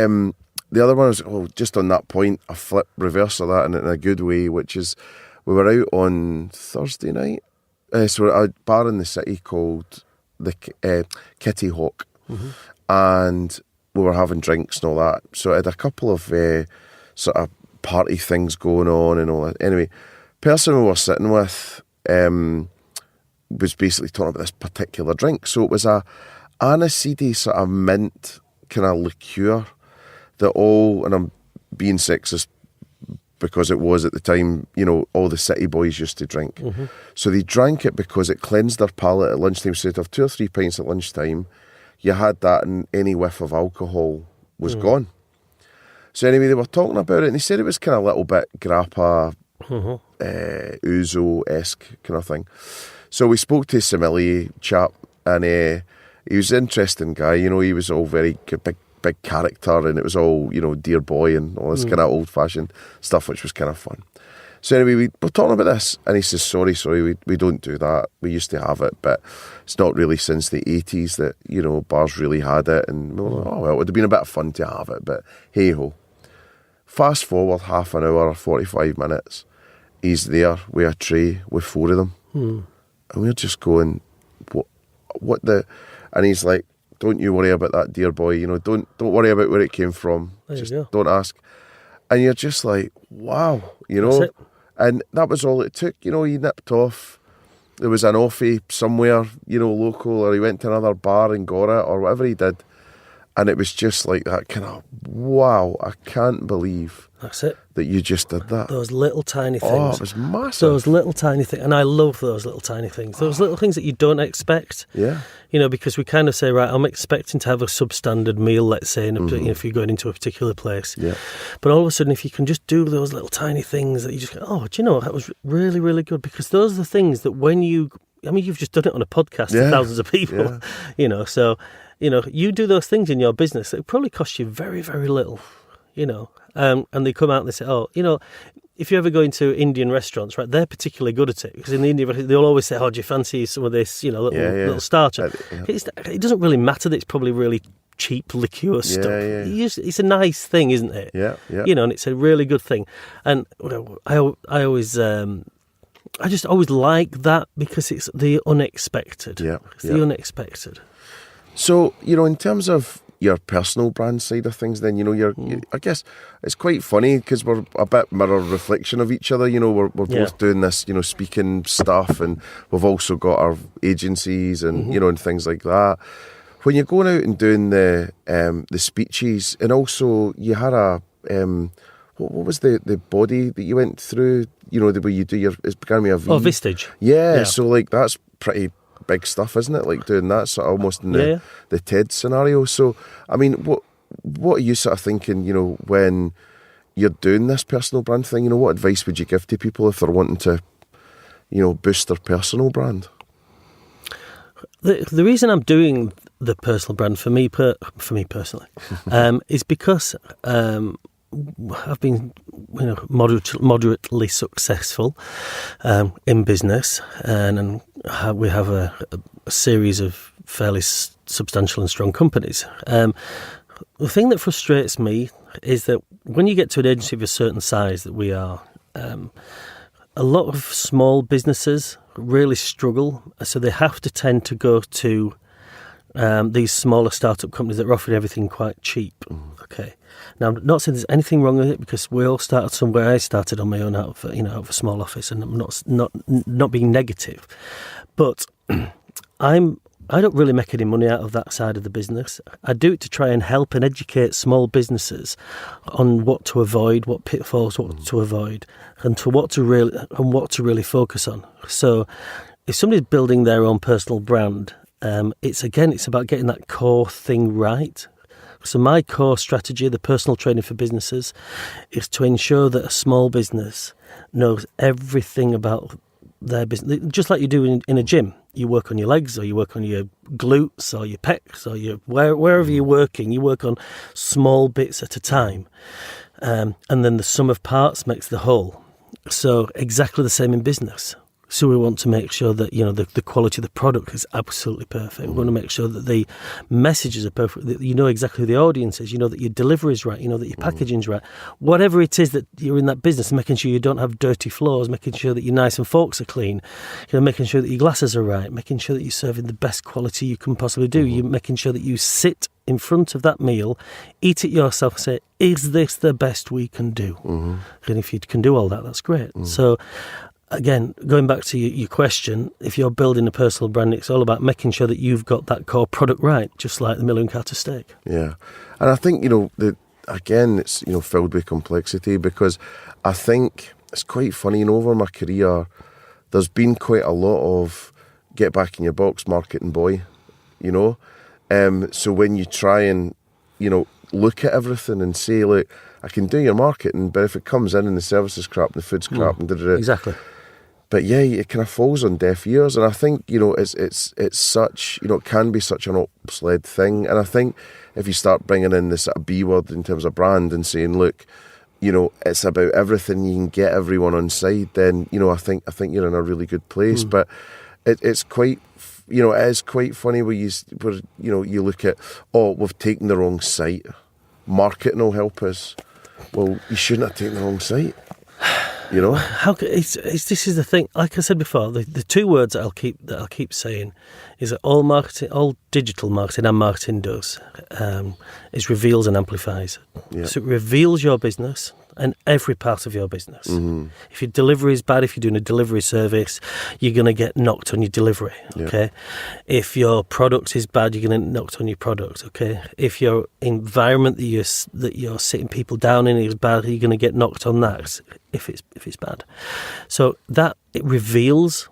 the other one is, just on that point, a flip reverse of that in a good way, which is we were out on Thursday night. So a bar in the city called the Kitty Hawk. And we were having drinks and all that. So I had a couple of sort of party things going on and all that. Anyway, person we were sitting with was basically talking about this particular drink. So it was a aniseedy sort of mint kind of liqueur that and I'm being sexist because it was at the time, all the city boys used to drink. So they drank it because it cleansed their palate at lunchtime. So they'd have 2 or 3 pints at lunchtime. You had that and any whiff of alcohol was gone. So anyway, they were talking about it and they said it was kind of a little bit grappa, ouzo-esque kind of thing. So we spoke to a sommelier chap and he was an interesting guy. He was all very big character and it was all, dear boy and all this kind of old-fashioned stuff, which was kind of fun. So anyway, we were talking about this, and he says, sorry, we don't do that. We used to have it, but it's not really since the 80s that, bars really had it. And we were like, it would have been a bit of fun to have it, but hey-ho. Fast forward half an hour or 45 minutes, he's there with a tray with 4 of them. And we're just going, what the... And he's like, don't you worry about that, dear boy. Don't worry about where it came from. Just don't ask. And you're just like, wow, That's it. And that was all it took. He nipped off. There was an offie somewhere, local, or he went to another bar and got it, or whatever he did. And it was just like that kind of, wow, I can't believe That's it. that you just did that. Those little tiny things. Oh, it was massive. Those little tiny things. And I love those little tiny things. Those little things that you don't expect. Yeah. Because we kind of say, right, I'm expecting to have a substandard meal, let's say, if you're going into a particular place. Yeah. But all of a sudden, if you can just do those little tiny things that you just go, do you know, that was really, really good. Because those are the things that when you've just done it on a podcast to thousands of people, so... you do those things in your business, it probably costs you very, very little, and they come out and they say, if you ever go into Indian restaurants, right, they're particularly good at it, because in the Indian, they'll always say, do you fancy some of this, little starter? It doesn't really matter that it's probably really cheap liqueur stuff. It's a nice thing, isn't it? Yeah. And it's a really good thing. And I always... I just always like that because it's the unexpected. It's the unexpected. So, in terms of your personal brand side of things, then, I guess it's quite funny because we're a bit mirror reflection of each other. We're both doing this, speaking stuff, and we've also got our agencies and, and things like that. When you're going out and doing the speeches, and also you had a, what was the body that you went through, the way you do it's began with a V. Oh, Vistage. Yeah, so that's pretty big stuff, isn't it? Like doing that sort of almost in the TED scenario. So, I mean, what are you sort of thinking, when you're doing this personal brand thing? What advice would you give to people if they're wanting to, boost their personal brand? The reason I'm doing the personal brand for me personally is because I've been moderately successful in business, and we have a series of fairly substantial and strong companies. The thing that frustrates me is that when you get to an agency of a certain size that we are, a lot of small businesses really struggle, so they have to tend to go to these smaller startup companies that are offering everything quite cheap. Okay. Now, I'm not saying there's anything wrong with it, because we all started somewhere. I started on my own out of a small office, and I'm not being negative, but I don't really make any money out of that side of the business. I do it to try and help and educate small businesses on what to avoid, what pitfalls, what to avoid, and what to really focus on. So, if somebody's building their own personal brand, it's about getting that core thing right. So my core strategy, the personal training for businesses, is to ensure that a small business knows everything about their business, just like you do in a gym. You work on your legs, or you work on your glutes, or your pecs, or wherever you're working. You work on small bits at a time, and then the sum of parts makes the whole. So exactly the same in business. So we want to make sure that the quality of the product is absolutely perfect. We want to make sure that the messages are perfect, that you know exactly who the audience is, you know that your delivery is right, you know that your packaging is right. Whatever it is that you're in that business, making sure you don't have dirty floors, making sure that your knives and forks are clean, making sure that your glasses are right, making sure that you're serving the best quality you can possibly do. You're making sure that you sit in front of that meal, eat it yourself, say, is this the best we can do? And if you can do all that, that's great. So, again, going back to your question, if you're building a personal brand, it's all about making sure that you've got that core product right, just like the Miller & Carter steak. Yeah. And I think, it's, filled with complexity, because I think it's quite funny, over my career, there's been quite a lot of get back in your box marketing boy, so when you try and, look at everything and say, look, I can do your marketing, but if it comes in and the service is crap and the food's crap and Exactly. But yeah, it kind of falls on deaf ears, and I think it's such it can be such an ops-led thing, and I think if you start bringing in this B word in terms of brand and saying, look, it's about everything, you can get everyone on side, then I think you're in a really good place. But it's quite it is quite funny where you look at, we've taken the wrong site, marketing will help us. Well, you shouldn't have taken the wrong site. How this is the thing. Like I said before, the two words that I'll keep saying is that all digital marketing and marketing does is reveals and amplifies. Yeah. So it reveals your business and every part of your business. If your delivery is bad, if you're doing a delivery service, you're going to get knocked on your delivery. Okay. If your product is bad, you're going to get knocked on your product. Okay. If your environment that you're sitting people down in is bad, you're going to get knocked on that. If it's bad, so that it reveals.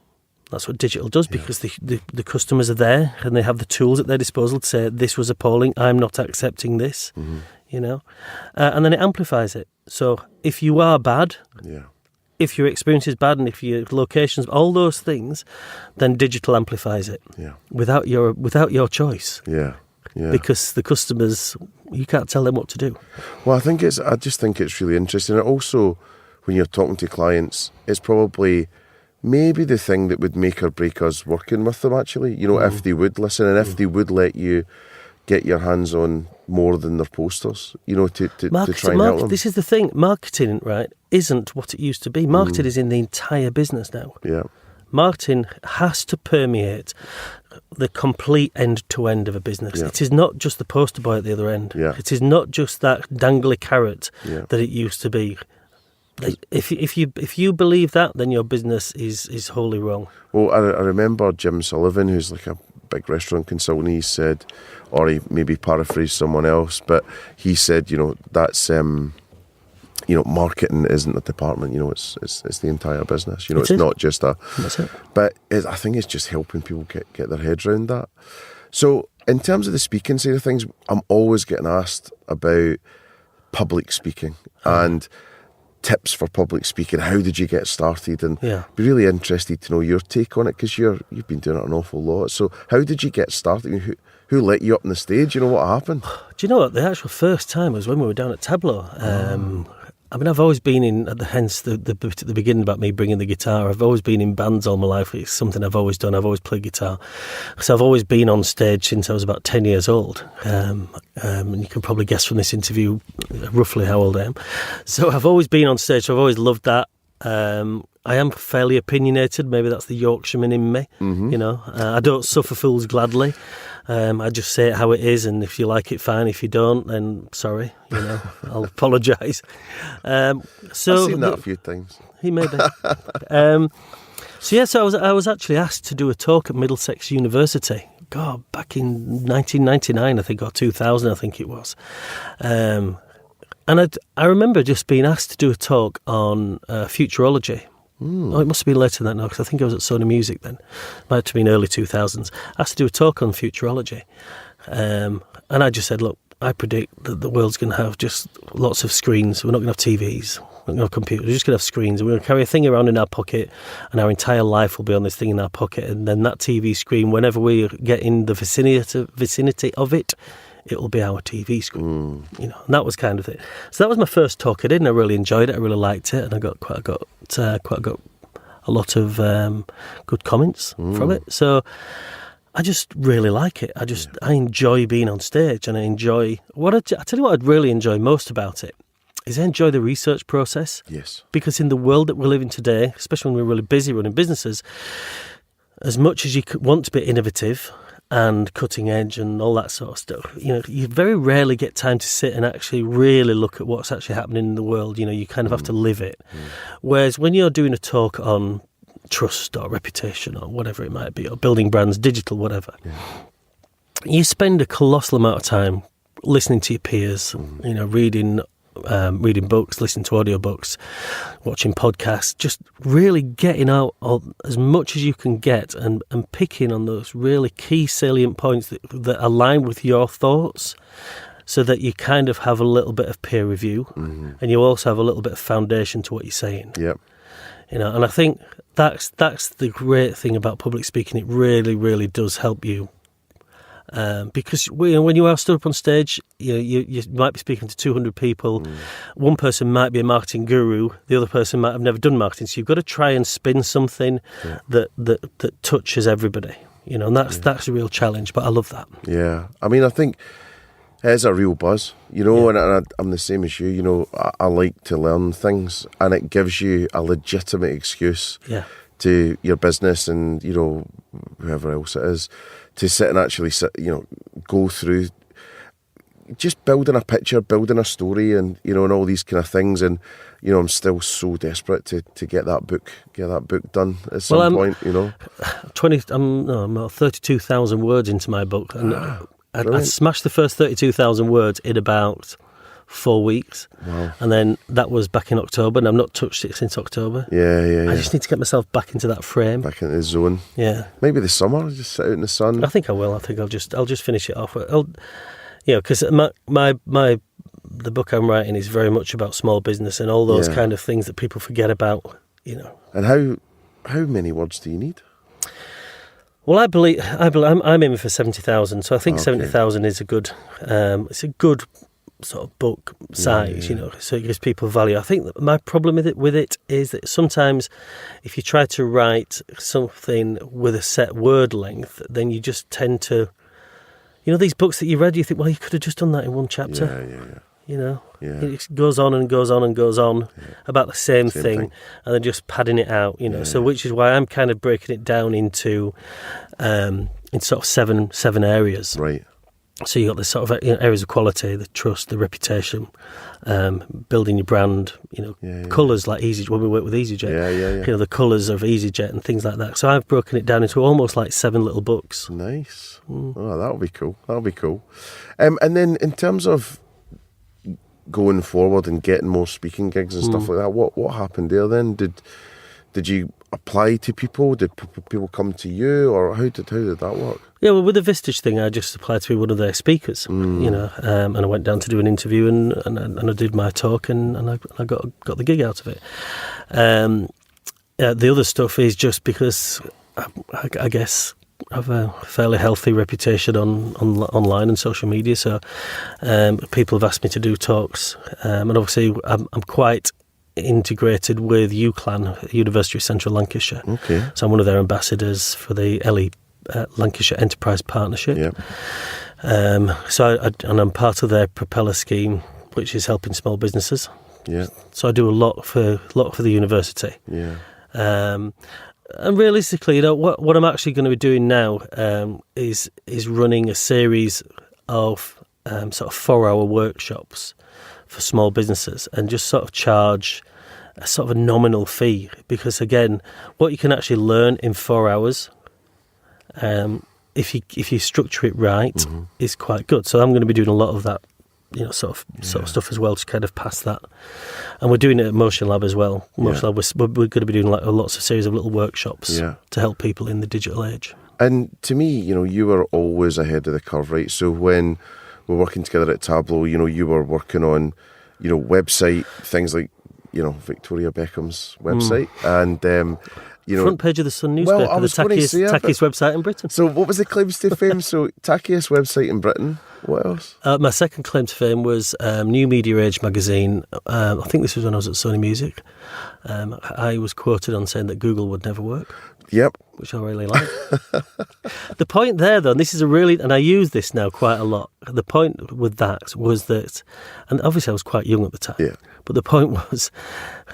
That's what digital does, because the customers are there and they have the tools at their disposal to say, this was appalling, I'm not accepting this. And then it amplifies it. So if you are bad, if your experience is bad, and if your locations, all those things, then digital amplifies it. Without your choice. Because the customers, you can't tell them what to do. Well, I just think it's really interesting. And also, when you're talking to clients, it's probably maybe the thing that would make or break us working with them, actually. If they would listen, and if they would let you get your hands on more than their posters, to try and help them. This is the thing. Marketing, right, isn't what it used to be. Marketing is in the entire business now. Yeah. Marketing has to permeate the complete end-to-end of a business. It is not just the poster boy at the other end. It is not just that dangly carrot that it used to be. If you believe that, then your business is wholly wrong. Well, I remember Jim Sullivan, who's like a big restaurant consultant, he said, or he maybe paraphrased someone else, but he said, that's marketing isn't a department. It's the entire business. It's not just a. That's it. But I think it's just helping people get their heads around that. So in terms of the speaking side of things, I'm always getting asked about public speaking and tips for public speaking. How did you get started? And be really interested to know your take on it, because you've been doing it an awful lot. So how did you get started? Who let you up on the stage? What happened? Do you know what? The actual first time was when we were down at Tableau. I've always been in, hence the bit at the beginning about me bringing the guitar. I've always been in bands all my life. It's something I've always done. I've always played guitar. So I've always been on stage since I was about 10 years old. And you can probably guess from this interview roughly how old I am. So I've always been on stage. So I've always loved that. I am fairly opinionated. Maybe that's the Yorkshireman in me. Mm-hmm. You know, I don't suffer fools gladly. I just say it how it is, and if you like it, fine. If you don't, then sorry. You know, I'll apologise. I've seen that a few times. He may be. So I was actually asked to do a talk at Middlesex University. God, back in 1999, I think, or 2000, I think it was. And I remember just being asked to do a talk on futurology. Oh, it must have been later than that now, because I think I was at Sony Music then. Might have been early 2000s. Asked to do a talk on futurology. And I just said, look, I predict that the world's going to have just lots of screens. We're not going to have TVs. We're not going to have computers. We're just going to have screens. And we're going to carry a thing around in our pocket, and our entire life will be on this thing in our pocket. And then that TV screen, whenever we get in the vicinity of it, it will be our TV screen. You know, and that was kind of it. So that was my first talk I did, and I really enjoyed it. I really liked it, and I got a lot of good comments from it. So I just really like it. I enjoy being on stage, and I enjoy I tell you what I'd really enjoy most about it is I enjoy the research process. Yes. Because in the world that we're living today, especially when we're really busy running businesses, as much as you want to be innovative and cutting edge and all that sort of stuff, you know, you very rarely get time to sit and actually really look at what's actually happening in the world. You know, you kind of have to live it. Whereas when you're doing a talk on trust or reputation or whatever it might be, or building brands, digital, whatever, you spend a colossal amount of time listening to your peers, you know, reading books, listening to audiobooks, watching podcasts, just really getting out as much as you can get and picking on those really key salient points that align with your thoughts, so that you kind of have a little bit of peer review and you also have a little bit of foundation to what you're saying. Yep. You know, and I think that's the great thing about public speaking. It really, really does help you. Because when you are stood up on stage, you might be speaking to 200 people. One person might be a marketing guru, the other person might have never done marketing. So you've got to try and spin something that touches everybody. You know, and that's a real challenge. But I love that. Yeah, I mean, I think it is a real buzz. You know, and I'm the same as you. You know, I like to learn things, and it gives you a legitimate excuse to your business and, you know, whoever else it is, to sit and actually go through just building a picture, building a story, and, you know, and all these kind of things. And, you know, I'm still so desperate to get that book done at some point, you know. I'm 32,000 words into my book, and I smashed the first 32,000 words in about 4 weeks. Wow. And then that was back in October, and I've not touched it since October. Yeah. I just need to get myself back into that frame. Back into the zone. Yeah. Maybe this summer, just sit out in the sun. I think I will. I think I'll just finish it off. Because the book I'm writing is very much about small business and all those kind of things that people forget about, you know. And how many words do you need? Well, I believe I'm aiming for 70,000. So I think 70,000 is a good. It's a good sort of book size, you know, so it gives people value. I think that my problem with it is that sometimes if you try to write something with a set word length, then you just tend to, you know, these books that you read, you think, well, you could have just done that in one chapter. Yeah. You know, it goes on and goes on and goes on about the same thing, and then just padding it out, you know. So which is why I'm kind of breaking it down into in sort of seven areas. Right. So you got the sort of areas of quality, the trust, the reputation, building your brand, you know, colours like EasyJet, when we work with EasyJet, you know, the colours of EasyJet and things like that. So I've broken it down into almost like 7 little books. Nice. Oh, that'll be cool. And then in terms of going forward and getting more speaking gigs and stuff like that, what happened there then? Did you apply to people? Did people come to you, or how did that work? Yeah, well, with the Vistage thing, I just applied to be one of their speakers, you know, and I went down to do an interview and I did my talk and I got the gig out of it. The other stuff is just because I guess I have a fairly healthy reputation online and social media, so people have asked me to do talks, and obviously I'm quite integrated with UCLAN, University of Central Lancashire. Okay. So I'm one of their ambassadors for the LE Lancashire Enterprise Partnership. Yep. So I'm part of their propeller scheme, which is helping small businesses Yeah. So I do a lot for the university. Yeah. And realistically, you know, what I'm actually going to be doing now is running a series of sort of 4-hour workshops for small businesses, and just sort of charge a sort of a nominal fee, because again, what you can actually learn in 4 hours, if you structure it right, is quite good. So I'm going to be doing a lot of that, you know, sort of stuff as well, to kind of pass that. And we're doing it at Motionlab as well. Motionlab, we're going to be doing lots of series of little workshops to help people in the digital age. And to me, you know, you were always ahead of the curve, right? So when we're working together at Tableau, you know, you were working on, you know, website things like, you know, Victoria Beckham's website, and you know, front page of the Sun newspaper, the tackiest website in Britain. So what was the claims to fame? So tackiest website in Britain. What else? My second claim to fame was New Media Age magazine. I think this was when I was at Sony Music. I was quoted on saying that Google would never work. Yep. Which I really like. The point there, though, and this is and I use this now quite a lot, the point with that was that, and obviously I was quite young at the time, but the point was,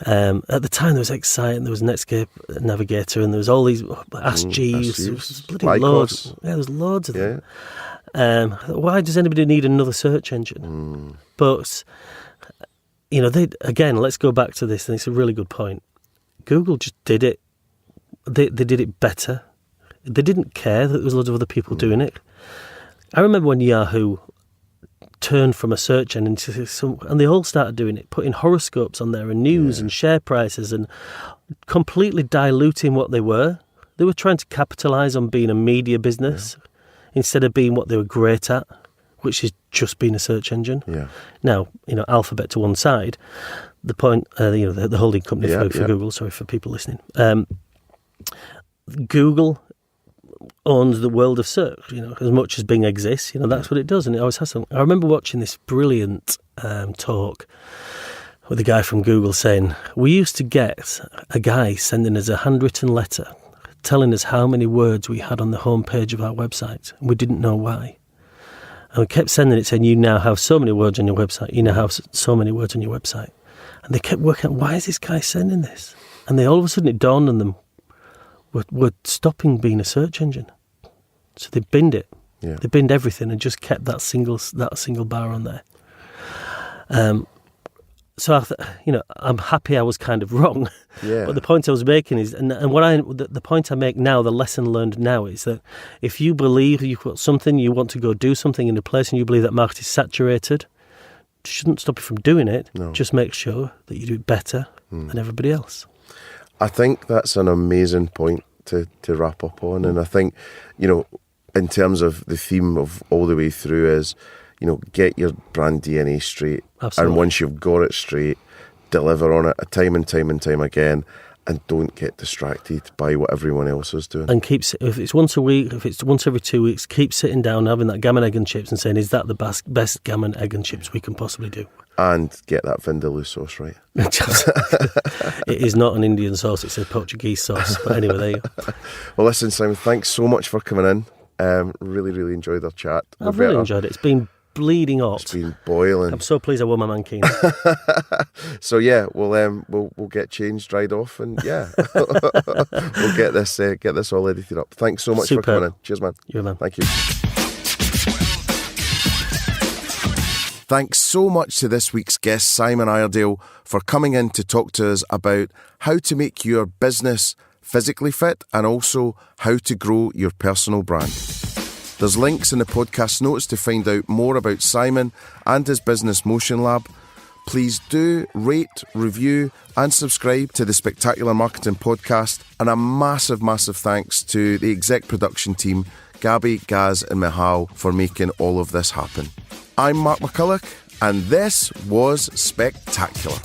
at the time there was Excite, and there was Netscape Navigator, and there was all these Ask Jeeves, bloody loads. Yeah, there was loads of them. Why does anybody need another search engine? But, you know, let's go back to this, and it's a really good point. Google just did it. They did it better. They didn't care that there was loads of other people doing it. I remember when Yahoo turned from a search engine to and they all started doing it, putting horoscopes on there and news and share prices, and completely diluting what they were. They were trying to capitalise on being a media business instead of being what they were great at, which is just being a search engine. Yeah. Now, you know, Alphabet to one side, the point, you know, the holding company for Google. Sorry for people listening. Google owns the world of search, you know, as much as Bing exists, you know, that's what it does, and it always has something. I remember watching this brilliant talk with a guy from Google saying, we used to get a guy sending us a handwritten letter telling us how many words we had on the homepage of our website, and we didn't know why. And we kept sending it saying, you now have so many words on your website, you now have so many words on your website. And they kept working out, why is this guy sending this? And all of a sudden it dawned on them, we're stopping being a search engine. So they binned it. Yeah. They binned everything and just kept that single bar on there. So I'm happy I was kind of wrong. Yeah. But the point I was making is, and the point I make now, the lesson learned now, is that if you believe you've got something, you want to go do something in a place, and you believe that market is saturated, it shouldn't stop you from doing it. No. Just make sure that you do it better than everybody else. I think that's an amazing point to wrap up on. And I think, you know, in terms of the theme of all the way through is, you know, get your brand DNA straight. Absolutely. And once you've got it straight, deliver on it time and time and time again, and don't get distracted by what everyone else is doing. And if it's once a week, if it's once every 2 weeks, keep sitting down, having that gammon, egg and chips and saying, is that the best gammon, egg and chips we can possibly do? And get that vindaloo sauce right. It is not an Indian sauce, it's a Portuguese sauce. But anyway, there you go. Well, listen, Simon, thanks so much for coming in. Really, really enjoyed our chat. I've really enjoyed it. It's been bleeding hot. It's been boiling. I'm so pleased I won my mankini. So yeah, we'll get changed, dried off, and yeah, we'll get this all edited up. Thanks so much for coming in. Cheers, man. You're a man. Thank you. Thanks so much to this week's guest, Simon Iredale, for coming in to talk to us about how to make your business physically fit and also how to grow your personal brand. There's links in the podcast notes to find out more about Simon and his business Motionlab. Please do rate, review and subscribe to the Spectacular Marketing Podcast. And a massive, massive thanks to the exec production team, Gabby, Gaz and Mihal, for making all of this happen. I'm Mark McCulloch, and this was Spectacular.